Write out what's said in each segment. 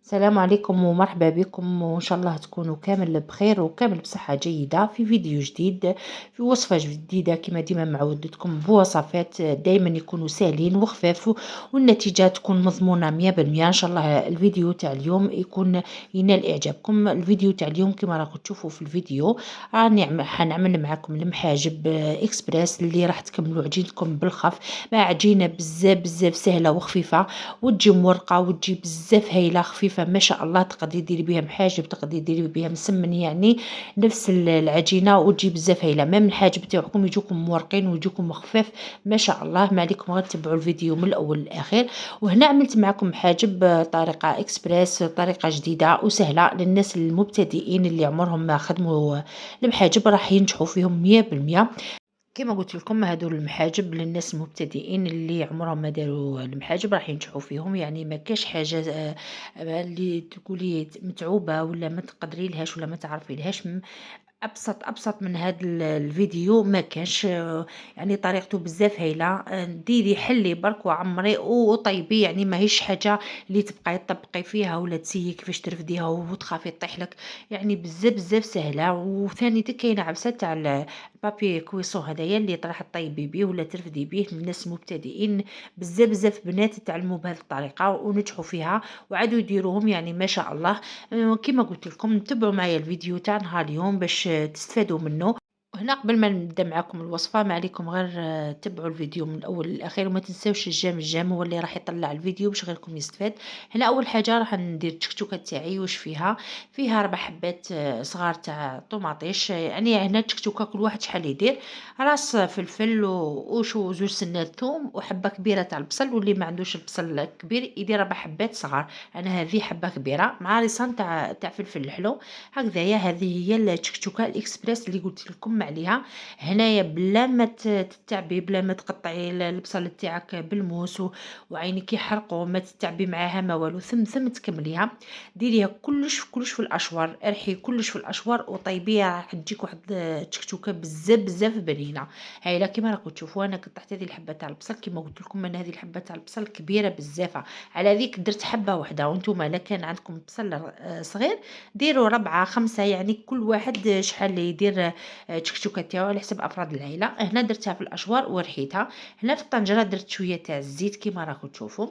السلام عليكم ومرحبا بكم وإن شاء الله تكونوا كامل بخير وكامل بصحة جيدة في فيديو جديد في وصفة جديدة كما ديما معودتكم بوصفات دايما يكونوا سهلين وخفاف والنتيجة تكون مضمونة 100%. إن شاء الله الفيديو تاع اليوم يكون ينال إعجابكم. الفيديو تاع اليوم كما راكم تشوفوا في الفيديو حنعمل معكم المحاجب إكسبريس اللي راح تكملوا عجينتكم بالخف مع عجينة بزاف سهلة وخفيفة وتجي مورقة وتجي بزاف هايلة خفيفة ما شاء الله. تقدري ديري بها محاجب، تقدري ديري بها مسمن، يعني نفس العجينة وتجي بزاف هايلة. ميم الحاجب تاعكم يجوكم مورقين ويجوكم خفاف ما شاء الله. ما عليكم غير تبعوا الفيديو من الأول للآخر. وهنا عملت معكم حاجب طريقة إكسبريس، طريقة جديدة وسهلة للناس المبتدئين اللي عمرهم ما خدموا المحاجب، راح ينجحوا فيهم 100%. كما قلت لكم هادو المحاجب للناس المبتدئين اللي عمرهم ما داروا المحاجب راح ينجحوا فيهم. يعني ما كاش حاجه اللي تقولي متعوبه ولا ما تقدري لهاش ولا ما تعرفي لهاش. أبسط من هاد الفيديو ما كانش. يعني طريقته بزاف هايلة. ديري حلي برك وعمري وطيبي، يعني ماهيش حاجة اللي تبقاي تطبقي فيها ولا تسيي كيفاش ترفديها وتخافي تطيح لك. يعني بزاف سهلة. وثاني كاينة عبسة تاع البابي كويسون هدايا اللي راح تطيبي بيه ولا ترفدي بيه للناس المبتدئين. بزاف بنات تعلموا بهذه الطريقة ونجحوا فيها وعادوا يديروهم، يعني ما شاء الله. كما قلت لكم تبعوا معايا الفيديو تاع نهار اليوم باش تستفادوا منه. هنا قبل ما نبدا معكم الوصفه ما عليكم غير تبعوا الفيديو من الاول للاخير وما تنساوش الجام هو اللي راح يطلع الفيديو باش غيركم يستفاد. هنا اول حاجه راح ندير التكتوكه تاعي. واش فيها 4 حبات صغار تاع طوماطيش. يعني هنا التكتوكه كل واحد شحال يدير: راس فلفل وشو 2 سنات ثوم وحبه كبيره تاع البصل، واللي ما عندوش البصل كبير يدير 4 حبات صغار. انا هذه حبه كبيره مع ريصان تاع فلفل الحلو. هكذايا هذه هي التكتوكه الاكسبريس اللي قلت لكم عليها. هنايا بلا ما تتعبي، بلا ما تقطعي البصل تاعك بالموس وعينك يحرقوا، ما تتعبي معاها ما والو. ثم تكمليها ديريها كلش في الاشوار، ارحي كلش في الاشوار وطيبيها. راح تجيك واحد التكتوكه بزاف بنينه هايله. كيما راكم تشوفوا انا قطعت هذه الحبه تاع البصل. كيما قلت لكم انا هذه الحبه تاع البصل كبيره بزاف، على ذيك درت حبه واحده. وانتم لا كان عندكم بصل صغير ديروا 4 5، يعني كل واحد شحال يدير تشكشوكه تاعو على حسب افراد العائله. هنا درتها في الاشوار ورحيتها. هنا في الطنجره درت شويه تاع الزيت كيما راكم تشوفوا.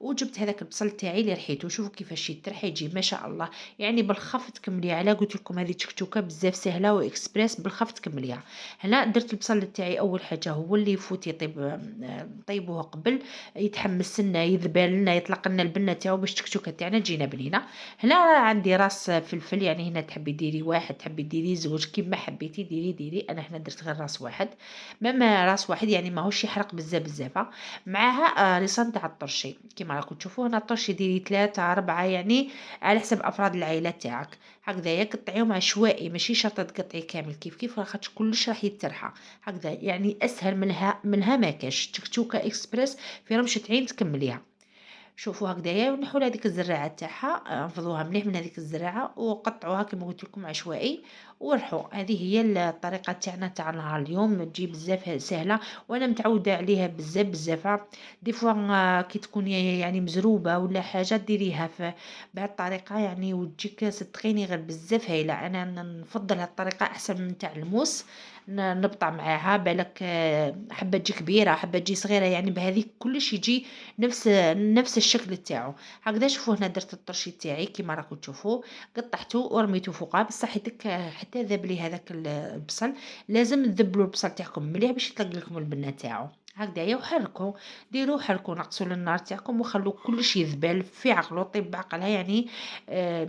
وجبت هذاك البصل تاعي اللي رحيته. شوفوا كيفاش يطرح يجي ما شاء الله. يعني بالخف تكملي على قلت لكم هذه تشكشوكه بزاف سهله واكسبريس بالخف تكمليها. هنا درت البصل تاعي اول حاجه هو اللي يفوت يطيب. طيبوه قبل يتحمس لنا يذبل لنا يطلق لنا البنه تاعو باش التكتوكه تاعنا تجينا بنينه. هنا عندي راس فلفل، يعني هنا تحبي ديري واحد تحبي ديري زوج كيما حبيتي ديري. انا هنا درت غير راس واحد. ماما راس واحد يعني ماهوش يحرق بزاف. معاها لسان تاع الطرشي كيما راكم تشوفوا. هنا الطرشي ديري 3 4 يعني على حسب افراد العائله تاعك. هكذايا قطعيهم عشوائي، ماشي شرط تقطعي كامل كيف لاخاطش كلش راح يترحى. هكذا يعني اسهل منها ما كاش. تكتوكه اكسبريس في رمشة عين تكمليها. شوفوا هكذايا ونحوا هذيك الزراعه تاعها. انفضوها مليح من هذيك الزراعه وقطعوها كما قلت لكم عشوائي ورحوا. هذه هي الطريقه تاعنا تاع نهار اليوم. تجي بزاف سهله وانا متعوده عليها بزاف. دي فوا كي تكون يعني مزروبه ولا حاجه ديريها في بهذه الطريقه يعني وتجيك صدقيني غير بزاف هايله. انا نفضل هذه الطريقه احسن من تاع الموس. نبطع معاها بالك حبه تجي كبيره حبه تجي صغيره، يعني بهذيك كلش يجي نفس الشكل تاعو. هكذا شوفوا هنا درت الطرشي تاعي كيما راكم تشوفوا. قطعته ورميته فوقها بصح يدك حتى ذاب لي هذاك البصل. لازم تذبلوا البصل تاعكم مليح باش يطلق لكم البنه تاعو. هكذايا وحركوا ديروا حركوا نقصوا النار تاعكم وخلوا كلشي يذبل في عقله طيب بعقلها. يعني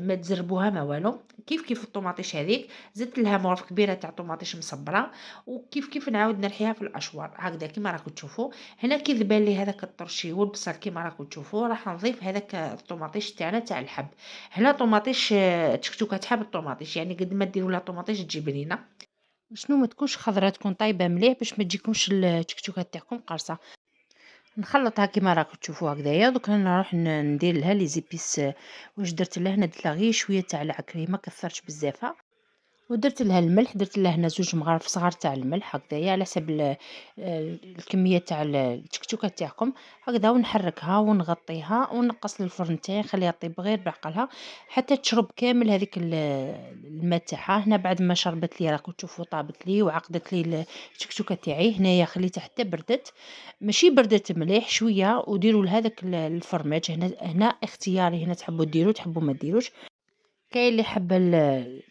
ما تزربوها ما والو. كيف الطوماطيش هذيك زدت لها مورف كبيره تاع طوماطيش مصبره. وكيف نعاود نرحيها في الاشوار هكذا كيما راكم تشوفوا. هنا كي ذبان لي هذاك الطرشي والبصل كيما راكم تشوفوا راح نضيف هذاك الطوماطيش تاعنا تاع الحب. هنا طوماطيش تكتوكه تحب الطوماطيش، يعني قد ما ديروا لها طوماطيش تجي بنينه. شنو ما تكونش خضره تكون طايبه مليح باش ما تجيكمش التكتوكه تاعكم قارصه. نخلطها كيما راكم تشوفوا هكذايا. دوك نروح ندير لها لي زيبيس. واش درت لها هنا درت لها غير شويه تاع العكري ما كثرتش بزاف. ودرت لها الملح، درت لها هنا 2 مغارف صغار تاع الملح هكذايا على حسب الكمية تاع التكتوكة تاعكم هكذا، ونحركها ونغطيها ونقص للفرن تاعي نخليها طيب غير بعقلها حتى تشرب كامل هذيك الماء تاعها. هنا بعد ما شربت لي راكم تشوفوا طابت لي وعقدت لي التكتوكة تاعي، هنايا خليتها حتى بردت، ماشي بردت مليح شوية. وديروا لهذاك الفرماج هنا اختياري، هنا تحبوا ديروا تحبوا ما ديروش. كاين اللي يحب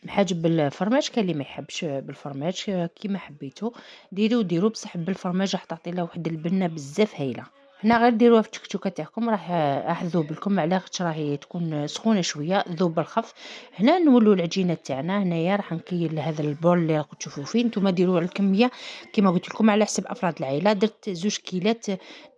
الحاجب بالفرماج، كاين اللي ما يحبش بالفرماج، كيما حبيتو ديروا بصح بالفرماج راح تعطي له واحد البنه بزاف هايله. هنا غير ديروها في التكتوكه تاعكم، راح تذوب لكم على خاطر راهي تكون سخونه شويه ذوب بالخف. هنا نولوا العجينه تاعنا، هنايا راح نكيل هذا البول اللي راكم تشوفوا فيه، نتوما ديروا الكميه كيما قلت لكم على حسب افراد العائله. درت 2 كيلات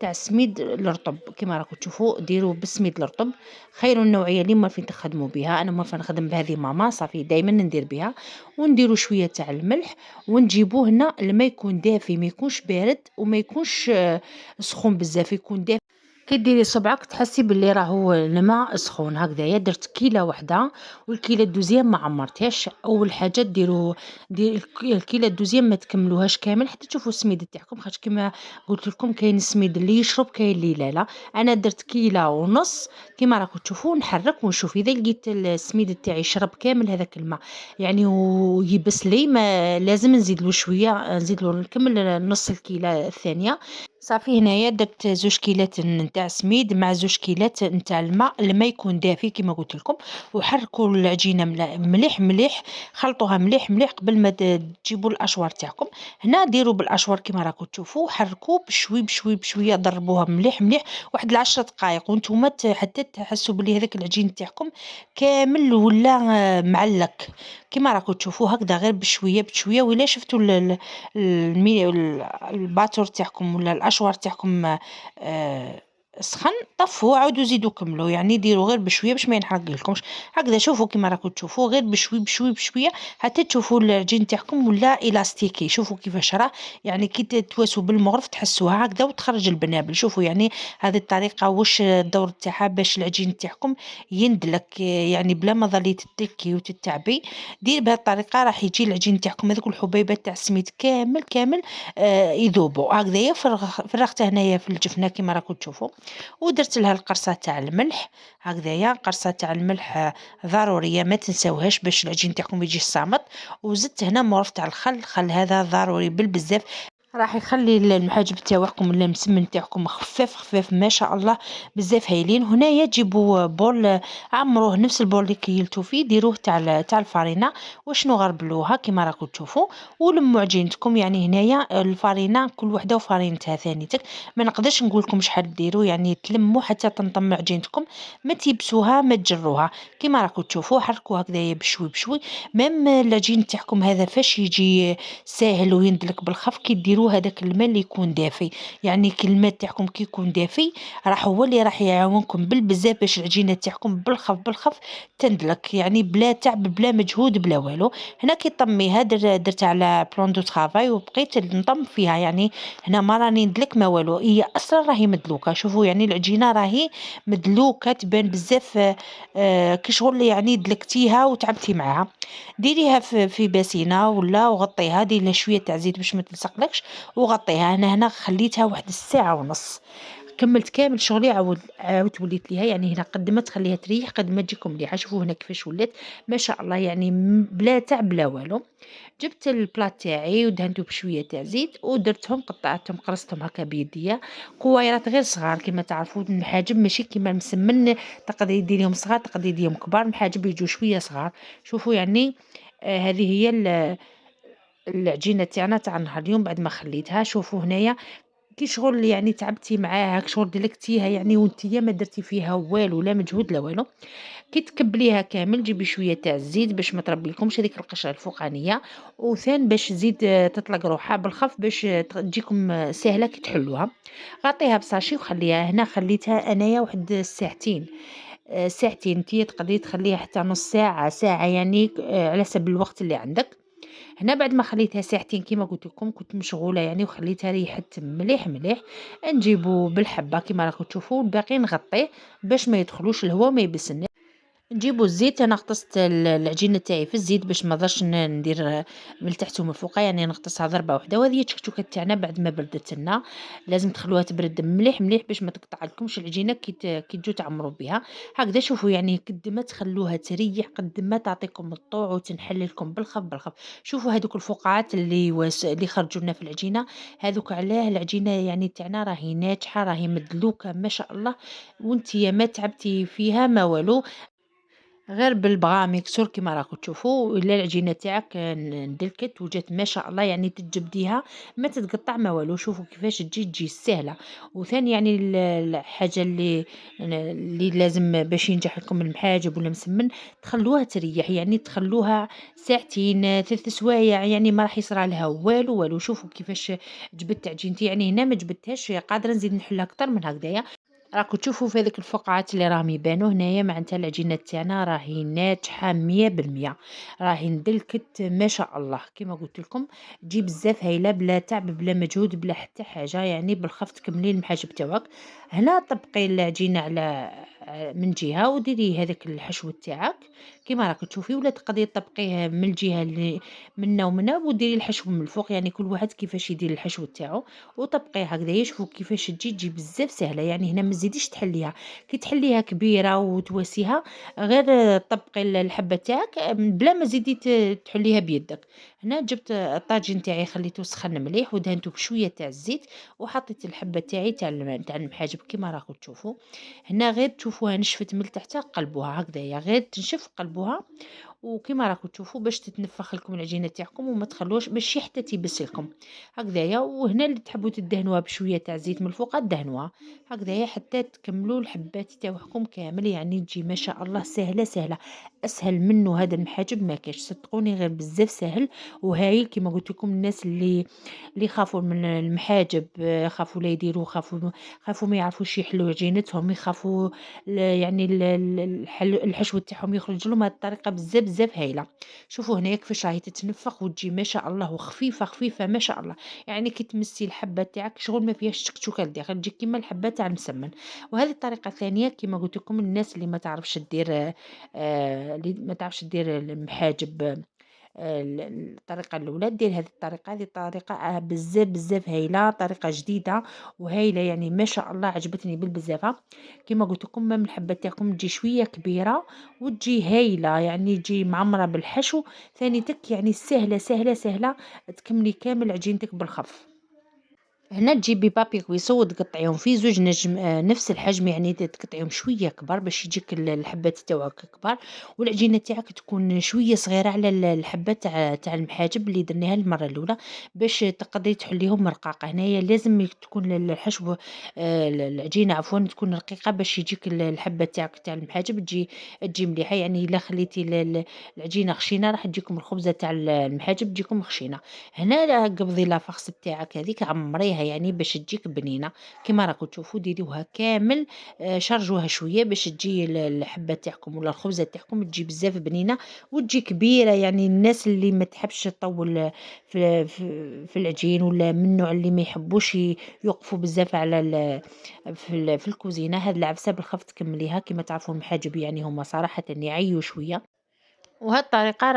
تاع السميد الرطب كيما راكم تشوفوا، ديروا بالسميد الرطب، خير النوعيه اللي موالفين تخدموا بها. انا موالفه نخدم بهذه ماما صافي دائما ندير بها. ونديروا شويه تاع الملح، ونجيبوه هنا الماء يكون دافي ما يكونش بارد وما يكونش سخون بزاف، يكون دافي. كي ديري صبعك تحسي باللي راهو الماء سخون هكذايا. درت كيله وحده، والكيله الدوزيام ما عمرتهاش. اول حاجه دير الكيله الدوزيام ما تكملوهاش كامل حتى تشوفوا السميد تاعكم، خاطر كيما قلت لكم كاين السميد اللي يشرب كاين اللي لا. انا درت كيله ونص كيما راكم تشوفوا، نحرك ونشوف اذا لقيت السميد تاعي شرب كامل هذاك الماء يعني ويبس لي، ما لازم نزيد له شويه، نزيد له نكمل نص الكيله الثانيه. صافي هنايا درت 2 كيلات نتاع سميد مع 2 كيلات نتاع الماء يكون دافي كيما قلت لكم. وحركوا العجينه مليح مليح، خلطوها مليح مليح قبل ما تجيبوا الاشوار تاعكم. هنا ديروا بالاشوار كيما راكم تشوفوا، حركوا بشوي بشوي بشويه، ضربوها مليح مليح واحد 10 دقائق، وانتم حتى تحسوا بلي هذاك العجين تاعكم كامل ولا معلك كيما راكم تشوفوا هكذا، غير بشويه بشويه. ولا شفتوا الباتور تاعكم ولا الاشوار تاعكم سخن، طفوا عاودوا زيدوا كملوا، يعني ديروا غير بشويه باش ما ينحرقلكمش هكذا. شوفوا كيما راكم تشوفوا غير بشوي بشوي بشويه حتى تشوفوا العجين تاعكم ولا الاستيكي. شوفوا كيفاش راه يعني كي تواسوا بالمغرف تحسوها هكذا وتخرج البنابل. شوفوا يعني هذه الطريقه واش الدور تاعها باش العجين تاعكم يندلك يعني بلا ما ظلي تتلكي وتتعبي. دير بهذه الطريقه راح يجي العجين تاعكم هذوك الحبيبات تاع السميد كامل كامل يذوبوا هكذايا. فرغته هنايا في الجفنه كيما راكم تشوفوا، ودرت لها القرصه تاع الملح هكذايا. قرصه تاع الملح ضروريه ما تنساوهاش باش العجين تاعكم يجي صامت. وزدت هنا مورف تاع الخل هذا ضروري بالبزاف، راح يخلي المحاجب تاعكم ولا المسمن تاعكم خفاف خفاف ما شاء الله بزاف هايلين. هنايا تجيبوا بول عمروه نفس البول اللي كيلتو فيه، ديروه تاع الفارينه وشنو غربلوها كيما راكم تشوفوا. ولموا عجينتكم، يعني هنايا الفارينه كل وحده وفارينتها ثانيتك، ما نقدرش نقول لكم شحال ديروا، يعني تلموا حتى تنطم عجينتكم، ما تيبسوها ما تجروها كيما راكم تشوفوا. حركوا هكذايا بشوي بشوي. ميم العجين تاعكم هذا فاش يجي ساهل ويندلك بالخف كي ديروا هذاك الماء اللي يكون دافي، يعني كي الماء تاعكم كي يكون دافي راح هو اللي راح يعاونكم بالبزاف باش العجينه تاعكم بالخف تندلك، يعني بلا تعب بلا مجهود بلا والو. هنا كي طميها درت على بلون دو طرافاي وبقيت نطم فيها، يعني هنا ما راني ندلك ما والو، هي اصلا راهي مدلوكه. شوفوا يعني العجينه راهي مدلوكه تبان بزاف كي شغل يعني دلكتيها وتعبتي معاها. ديريها في باسينه ولا وغطيها، ديري لها شويه تاع زيت باش ما تلصقلكش وغطيها. انا هنا خليتها واحد الساعه ونص، كملت كامل شغلي. عاودت وليت ليها، يعني هنا قد ما تخليها تريح قد ما تجيكم مليحه. شوفوا هنا كيفاش ولات ما شاء الله، يعني بلا تعب بلا والو. جبت البلاط تاعي ودهنته بشويه تاع زيت ودرتهم قطعتهم قرصتهم هكا بيديا كوايرات غير صغار. كما تعرفوا المحاجب ماشي كيما المسمن تقدري ديريهم صغار تقدري ديريهم كبار، المحاجب يجوا شويه صغار. شوفوا يعني هذه هي العجينه تاعنا تاع نهار اليوم بعد ما خليتها. شوفوا هنايا كي شغل يعني تعبتي معاها شغل دلكتيها، يعني وانتيا ما درتي فيها والو لا مجهود لا والو. كي تكبليها كامل جيبي شويه تاع الزيت باش ما تربيلكمش هذيك القشره الفوقانيه، وثان باش تزيد تطلق روحها بالخف باش تجيكم سهله كي تحلوها. غطيها بساشي وخليها. هنا خليتها انايا واحد ساعتين، ساعتين نتيا تقدري تخليها حتى نص ساعه ساعه، يعني على حسب الوقت اللي عندك. هنا بعد ما خليتها ساعتين كيما قلت لكم كنت مشغوله يعني وخليتها ريحت مليح مليح. نجيبو بالحبه كيما راكم تشوفوا، الباقي نغطيه باش ما يدخلوش الهواء ما يبسن. نجيبو الزيت. أنا غطست العجينة تاعي في الزيت باش ما نضلش ندير من التحت ومن الفوق، يعني نغطسها ضربة واحدة. وهذه هي التكتوكة تاعنا بعد ما بردت لنا. لازم تخلوها تبرد مليح مليح باش ما تقطع لكمش العجينة كي تجو تعمروا بها. هكذا شوفوا، يعني قد ما تخلوها تريح قد ما تعطيكم الطوع وتنحل لكم بالخف بالخف. شوفوا هذوك الفقاعات اللي خرجوا لنا في العجينة، هذوك علاه العجينة يعني تاعنا راهي ناجحة، راهي مدلوكة ما شاء الله. وانت ما تعبتي فيها ما والو، غير بالبغا ميكسور كيما راكم تشوفوا. ولا العجينه تاعك ندلكت وجات ما شاء الله، يعني تجبديها ما تتقطع ما والو. شوفوا كيفاش تجي سهله. وثاني يعني الحاجه اللي لازم باش ينجح لكم المحاجب ولا مسمن، تخلوها تريح، يعني تخلوها ساعتين 3 سوايع، يعني ما راح يصرى لها والو والو. شوفوا كيفاش جبدت عجينتي، يعني هنا ما جبدتهاش، قادره نزيد نحلها اكثر من هكذايا. راكم تشوفوا في هذيك الفقعات اللي راهم يبانوا هنايا، معناتها العجينه تاعنا راهي ناجحه 100%. راهي ندلكت ما شاء الله كما قلت لكم. تجي بزاف هايله بلا تعب بلا مجهود بلا حتى حاجه، يعني بالخف تكملي المحاجب تاعك. هنا طبقي العجينه على من جهه وديري هذاك الحشو تاعك كما راك تشوفي، ولا تقدري تطبقيه من الجهه اللي منا ومنا وديري الحشو من الفوق، يعني كل واحد كيفاش يدير الحشو تاعو وطبقيه هكذايا. شوفوا كيفاش تجي بزاف سهله، يعني هنا ما تزيديش تحليها. كي تحليها كبيره وتواسيها، غير طبقي الحبه تاعك بلا ما زيدي تحليها بيدك. هنا جبت الطاجين تاعي خليته سخن مليح ودهنته بشويه تاع الزيت، وحطيت الحبه تاعي تاع المحاجب كما راكم تشوفوا. هنا غير تشوفوها نشفت من تحت قلبوها هكذايا، غير تنشف قلبوها. وكما راكم تشوفوا باش تتنفخ لكم العجينه تاعكم وما تخلوش باش حتى تيبس لكم هكذايا. وهنا اللي تحبوا تدهنوها بشويه تاع زيت من الفوق دهنوها هكذايا حتى تكملوا الحبات تاعكم كامل، يعني تجي ما شاء الله سهله سهله. اسهل منه هذا المحاجب ما كاش، صدقوني غير بزاف سهل وهايل. كما قلت لكم الناس اللي يخافوا من المحاجب، خافوا لا يديروا، خافوا ما يعرفوش يحلوا عجينتهم، يخافوا يعني الحشو تاعهم يخرج لهم. هاد الطريقه بزاف بزاف هايله. شوفوا هنايا كيفاش راهي تتنفخ وتجي ما شاء الله وخفيفه خفيفه ما شاء الله. يعني كي تمسي الحبه تاعك شغل ما فيهاش تكتوكه لداخل، تجي كيما الحبه تاع المسمن. وهذه الطريقه الثانيه كيما قلت لكم الناس اللي ما تعرفش دير، اللي ما تعرفش دير المحاجب، الطريقة الأولى دير هذه الطريقة. هذه الطريقة بزاف بزاف هايلة، طريقة جديدة وهايلة، يعني ما شاء الله عجبتني بالبزافة. كما قلت لكم مام الحبة تاعكم تجي شوية كبيرة وتجي هايلة، يعني تجي معمرة بالحشو. ثاني تك يعني سهلة سهلة سهلة تكملي كامل عجينتك بالخف. هنا تجيبي بابي كويسو وتقطعيهم في زوج نجم، نفس الحجم، يعني تقطعيهم شويه كبار باش يجيك الحبات تاعك كبار. والعجينه تاعك تكون شويه صغيره على الحبه تاع المحاجب اللي درناها المره الاولى، باش تقدري تحليهم رقاقه. هنايا لازم تكون الحشو، العجينه عفوا تكون رقيقه باش يجيك الحبه تاعك تاع المحاجب تجي مليحه. يعني الا خليتي العجينه خشينه راح تجيكم الخبزه تاع المحاجب تجيكم خشينه. هنا قبضي لافاغس تاعك هذيك عمريها يعني باش تجيك بنينه كيما راكم تشوفوا. ديروها كامل، شرجوها شويه باش تجي الحبه تاعكم ولا الخبزه تاعكم تجي بزاف بنينه وتجي كبيره. يعني الناس اللي ما تحبش تطول في العجين، ولا من النوع اللي ما يحبوش يوقفوا بزاف على في الكوزينه، هاد العفسه بالخف تكمليها. كيما تعرفوا المحاجب يعني هما صراحه يعيوا شويه، وهاد الطريقة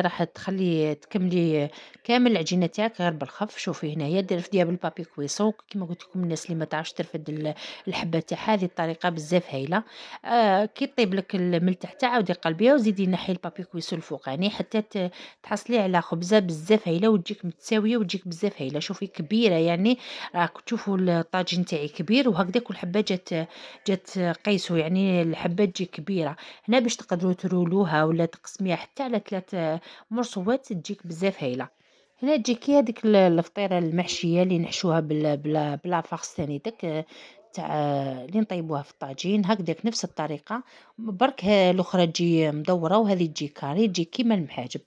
راح تخلّي تكملي كامل العجينة تاعك غير بالخف. شوفي هنايا رفديها بالبابي كويسون كيما قلت لكم الناس اللي ما تعرفش ترفد الحبة تاعها، هذه الطريقة بزاف هايلة. كي طيب لك من تحت عاودي قلبيها وزيدي نحي البابي كويسون الفوقاني حتى تحصلي على خبزة بزاف هايلة وتجيك متساوية وتجيك بزاف هايلة. شوفي كبيرة، يعني راكم تشوفوا الطاجين تاعي كبير وهكذاك والحبة جات قيسو، يعني الحبة تجي كبيرة. هنا باش تقدروا ترولوها ولا تقسميها حتى على 3 مرصوات تجيك بزاف هايلة. هنا تجيكي هذيك الفطيرة المحشية اللي نحشوها بلا فارس ثاني تاع اللي نطيبوها في الطاجين هكذاك نفس الطريقة. برك الأخرى تجي مدورة وهذه تجي كاري تجي كيما المحاجب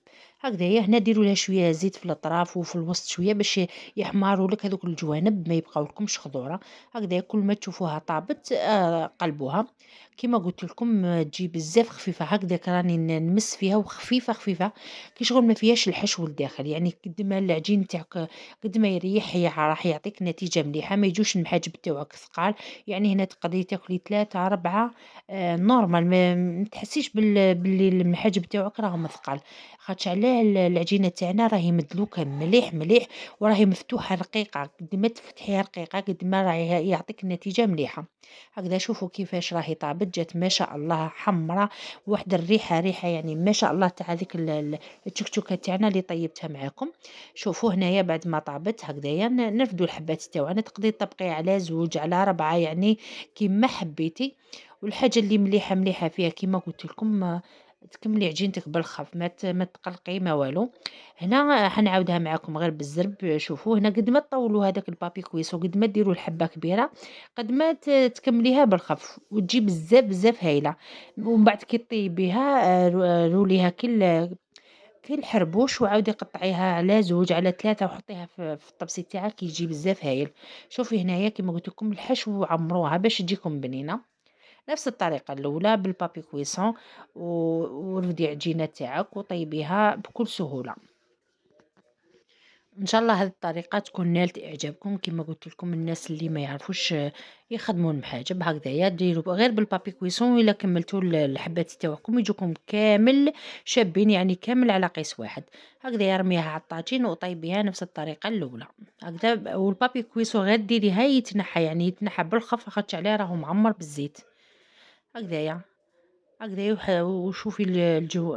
هكذايا هنا ديروا لها شويه زيت في الاطراف وفي الوسط شويه باش يحمروا لك هذوك الجوانب ما يبقاو لكمش خضوره. هكذايا كل ما تشوفوها طابت قلبوها. كيما قلت لكم تجي بزاف خفيفه هكذاك راني نمس فيها وخفيفه خفيفه كي شغل ما فيهاش الحشو الداخل يعني قد ما العجين تاعك قد ما يريح راح يعطيك نتيجه مليحه ما يجوش المحاجب تاعك ثقال. يعني هنا تقدري تاكلي 3 4 نورمال ما تحسيش باللي المحاجب تاعك راهم ثقال. خاطش علاه العجينة تاعنا راهي مدلوكة مليح مليح وراهي مفتوحة رقيقة قد ما تفتحيها رقيقة قد ما راهي يعطيك النتيجة مليحة. هكذا شوفوا كيفاش راهي طابت جات ما شاء الله حمرة واحد الريحة ريحة يعني ما شاء الله تاع هذيك التشكشوكة تاعنا اللي طيبتها معاكم. شوفوا هنايا بعد ما طابت هكذايا نرفدوا الحبات تاعنا تقدري تطبقي على 2 على 4 يعني كيما حبيتي. والحاجة اللي مليحة مليحة فيها كيما قلت لكم تكملي عجينتك بالخف ما تقلقي ما والو. هنا حنعاودها معاكم غير بالزرب. شوفوا هنا قد ما تطولوا هذاك البابي كويسو قد ما ديروا الحبة كبيرة قد ما تكمليها بالخف وتجي بزاف بزاف هايلة. ومن بعد كي طيبيها روليها كي الحربوش وعاودي قطعيها على 2 على 3 وحطيها في الطبسي تاعك يجي بزاف هايل. شوفي هنايا كيما قلت لكم الحشو عمروها باش تجيكم بنينه نفس الطريقة الأولى بالبابي كويسون ورفدي عجينة تاعك وطيبيها بكل سهولة. إن شاء الله هذه الطريقة تكون نالت إعجابكم كما قلت لكم الناس اللي ما يعرفوش يخدموا المحاجب هكذايا ديروا غير بالبابي كويسون إلا كملتوا الحبات تاعكم يجوكم كامل شابين يعني كامل على قيس واحد. هكذايا رميها على الطاجين وطيبيها نفس الطريقة الأولى. هكذا والبابي كويسون غير ديريها يتنحى يعني يتنحى بالخف خاطش عليه راهو معمر بالزيت. هكذايا هكذايا وشوفي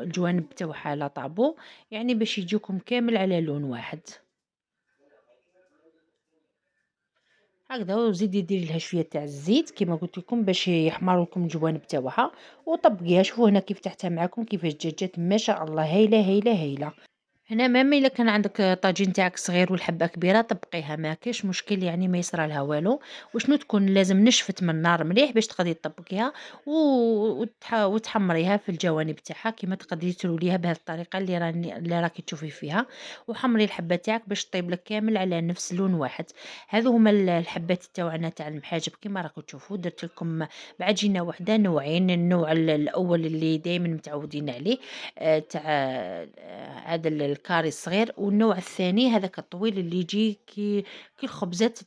الجوانب تاوعها لا طابو يعني باش يجيكم كامل على لون واحد. هكذا وزيدي ديري لها شويه تاع الزيت كيما قلت لكم باش يحمروا لكم الجوانب تاوعها وطبقيها. شوفوا هنا كيف فتحتها معكم كيفاش جات ما شاء الله هايله هايله هايله. هنا مام إلا كان عندك طاجين تاعك صغير والحبة كبيرة طبقيها ما كاش مشكل يعني ما يصرى لها والو. وشنو تكون لازم نشفت من النار مليح باش تقدري تطبقيها وتحمريها في الجوانب تاعها كيما تقدري تروليها بهذه الطريقة اللي راكي تشوفي فيها. وحمري الحبة تاعك باش طيب لك كامل على نفس لون واحد. هذو هما الحبات تاعنا تاع المحاجب كيما راكم تشوفوا درت لكم بعجينة وحدة نوعين. النوع الأول اللي دائما متعودين عليه تاع هذا الكاري الصغير والنوع الثاني هذاك الطويل اللي يجي كي الخبزات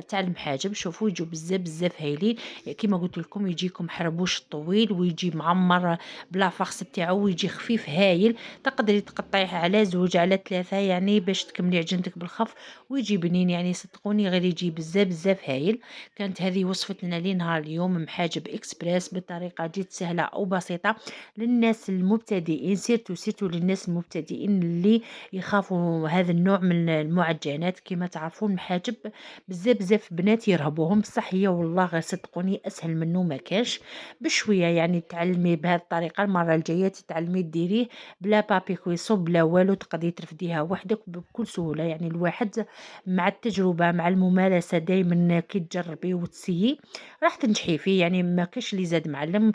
تاع المحاجب. شوفوا يجوا بزاف بزاف هايلين كيما قلت لكم يجيكم حربوش طويل ويجي معمر بلا فخس تاعو ويجي خفيف هايل. تقدري تقطعيه على 2 على 3 يعني باش تكملي عجينتك بالخف ويجي بنين يعني صدقوني غير يجي بزاف بزاف هايل. كانت هذه وصفتنا لنهار اليوم محاجب اكسبريس بطريقه جد سهله وبسيطه للناس المبتدئين سيرتو للناس المبتدئين اللي يخافوا هذا النوع من المعجنات. كما تعرفون محاجب بزاف بزاف بنات يرهبوهم بصح هي والله غير صدقوني اسهل منه ما كاش بشويه يعني تعلمي بهذه الطريقه المره الجايه تتعلمي ديريه بلا بابي كويسو بلا والو تقدري ترفديها وحدك بكل سهوله. يعني الواحد مع التجربه مع الممارسه دائما كي تجربي وتسيي راح تنجحي فيه يعني ما كاش اللي زاد معلم.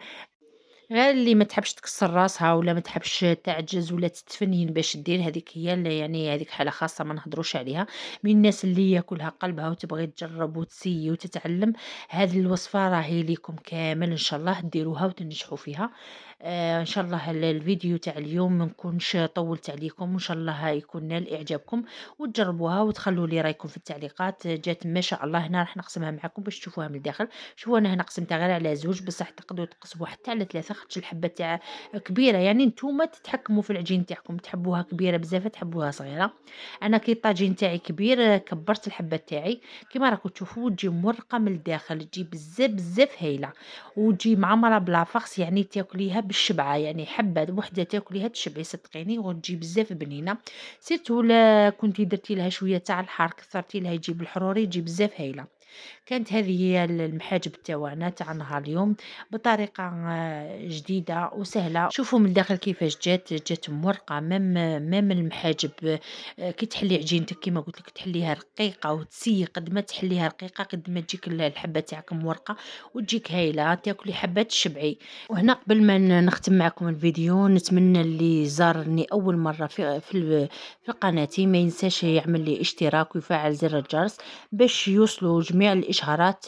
غير اللي ما تحبش تكسر راسها ولا ما تحبش تعجز ولا تتفنين باش دير هذيك هي اللي يعني هذيك حالة خاصة ما نهضروش عليها. من الناس اللي ياكلها قلبها وتبغي تجرب وتسيي وتتعلم هذه الوصفة راهي ليكم كامل ان شاء الله ديروها وتنجحوا فيها. ان شاء الله الفيديو تاع اليوم ما نكونش طولت عليكم وان شاء الله يكون نال اعجابكم وتجربوها وتخلوا لي رايكم في التعليقات. جات ما شاء الله هنا راح نقسمها معكم باش تشوفوها من الداخل. شوفوا انا هنا قسمتها غير على 2 بصح تقدروا تقسموا حتى على 3 خاطش الحبة تاع كبيرة يعني نتوما تتحكموا في العجين تاعكم تحبوها كبيرة بزاف تحبوها صغيرة. انا كي الطاجين تاعي كبير كبرت الحبة تاعي كيما راكم تشوفوا تجي مرقة من الداخل تجي بزاف بزاف هايلة وتجي معمرة بلا فخس يعني تاكليها بالشبعة يعني حبة وحدة تاكليها تشبعي صدقيني وتجي بزاف بنينة. سيرتو لا كنتي درتي لها شوية تاع الحار كثرتي لها يجي بالحروري تجي بزاف هايلة. كانت هذه هي المحاجب تاوعنا تاع نهار اليوم بطريقة جديدة وسهلة. شوفوا من الداخل كيفاش جات مورقة. مام المحاجب كي تحلي عجينتك كيما قلت لك تحليها رقيقة وتسيق، قد ما تحليها رقيقة قد ما تجيك الحبة تاعك مورقة وتجيك هايلة تاكلي حبات تشبعي. وهنا قبل ما نختم معكم الفيديو نتمنى اللي زارني أول مرة في قناتي ما ينساش يعمل لي اشتراك ويفعل زر الجرس باش يوصلوا جميع الإشعارات.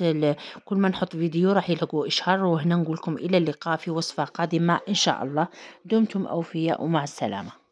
كل ما نحط فيديو راح يلقوا إشعار. وهنا نقول لكم إلى اللقاء في وصفة قادمة إن شاء الله. دمتم أوفياء ومع السلامة.